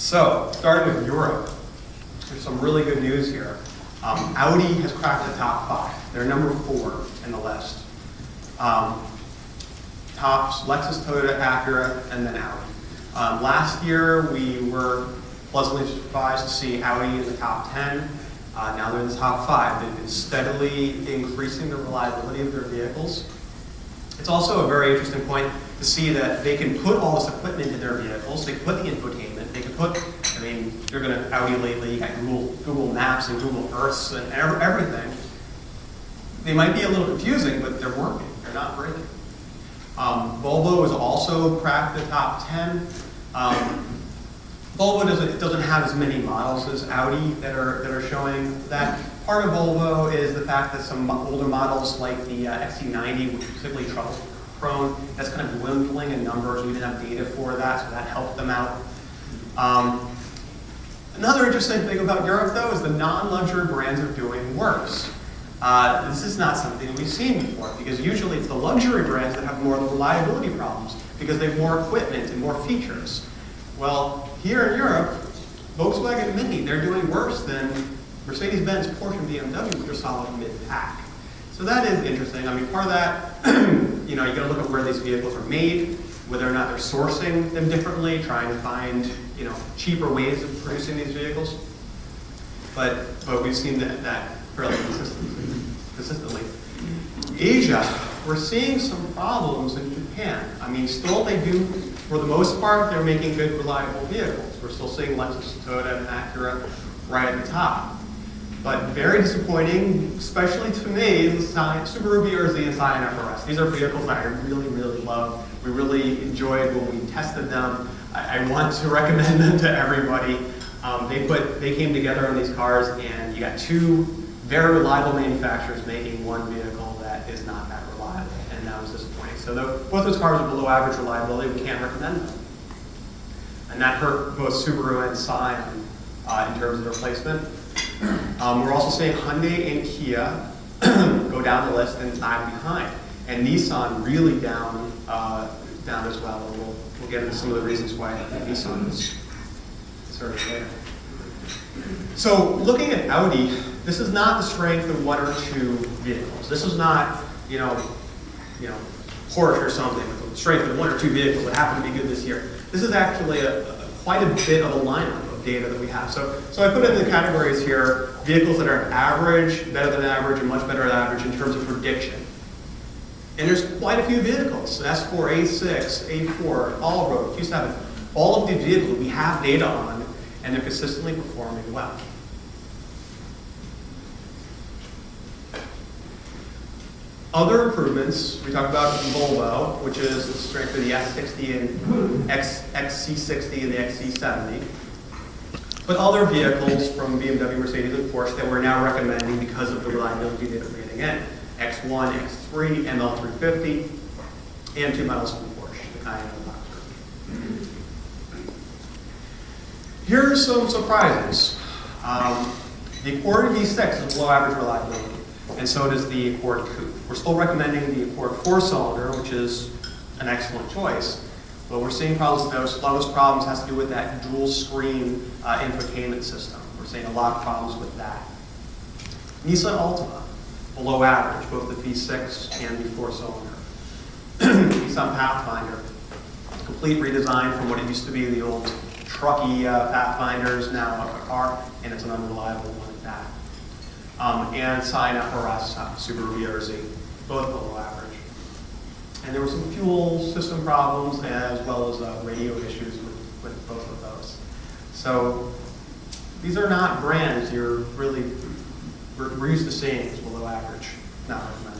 So, starting with Europe, there's some really good news here. Audi has cracked the top 5. They're number 4 in the list. Tops Lexus, Toyota, Acura, and then Audi. Last year, we were pleasantly surprised to see Audi in the top 10. Now they're in the top 5. They've been steadily increasing the reliability of their vehicles. It's also a very interesting point to see that they can put all this equipment in their vehicles. They can put the infotainment. They can put, I mean, you're going to Audi lately, you got Google Maps and Google Earths and everything. They might be a little confusing, but they're working. They're not breaking. Volvo has also cracked the top 10. Volvo doesn't have as many models as Audi that are showing that. Part of Volvo is the fact that some older models like the XC90, which is particularly trouble prone, that's kind of dwindling in numbers. We didn't have data for that, so that helped them out. Another interesting thing about Europe, though, is the non-luxury brands are doing worse. This is not something that we've seen before, because usually it's the luxury brands that have more of the reliability problems, because they have more equipment and more features. Well, here in Europe, Volkswagen and Mini, they're doing worse than Mercedes-Benz, Porsche, and BMW, which are solid mid-pack. So that is interesting. I mean, part of that, you got to look at where these vehicles are made, whether or not they're sourcing them differently, trying to find, cheaper ways of producing these vehicles. But we've seen that fairly consistently. Asia, we're seeing some problems in Japan. I mean, still they do, for the most part, they're making good, reliable vehicles. We're still seeing Lexus, Toyota, and Acura right at the top. But very disappointing, especially to me, is the Subaru BRZ and Scion FRS. These are vehicles that I really, really love. We really enjoyed when we tested them. I want to recommend them to everybody. They came together on these cars, and you got 2 very reliable manufacturers making one vehicle that is not that reliable, and that was disappointing. So both those cars are below average reliability. We can't recommend them. And that hurt both Subaru and Scion in terms of their placement. We're also seeing Hyundai and Kia go down the list and lag behind. And Nissan really down as well. And we'll get into some of the reasons why Nissan is sort of there. So looking at Audi, this is not the strength of 1 or 2 vehicles. This is not, Porsche or something with the strength of 1 or 2 vehicles that happen to be good this year. This is actually quite a bit of a lineup of data that we have. So I put it in the categories here: vehicles that are average, better than average, and much better than average in terms of prediction. And there's quite a few vehicles: S4, A6, A4, Allroad, Q7. All of these vehicles we have data on, and they're consistently performing well. Other improvements, we talked about Volvo, which is the strength of the S60 and XC60 and the XC70. But other vehicles from BMW, Mercedes, and Porsche that we're now recommending because of the reliability data we're getting in. X1, X3, ML350, and 2 models from Porsche, the Cayenne and the Boxer. Here are some surprises. The Accord V6 is below average reliability, and so does the Accord Coupe. We're still recommending the Accord 4-cylinder, which is an excellent choice, but we're seeing problems with those. A lot of those problems has to do with that dual screen infotainment system. We're seeing a lot of problems with that. Nissan Altima, below average, both the V6 and the 4-cylinder. Nissan Pathfinder, complete redesign from what it used to be, the old trucky Pathfinders, now a car, and it's an unreliable one at that. And Scion FRS, Subaru BRZ, both below average. And there were some fuel system problems as well as radio issues with both of those. So these are not brands we're used to seeing as below average, not recommended.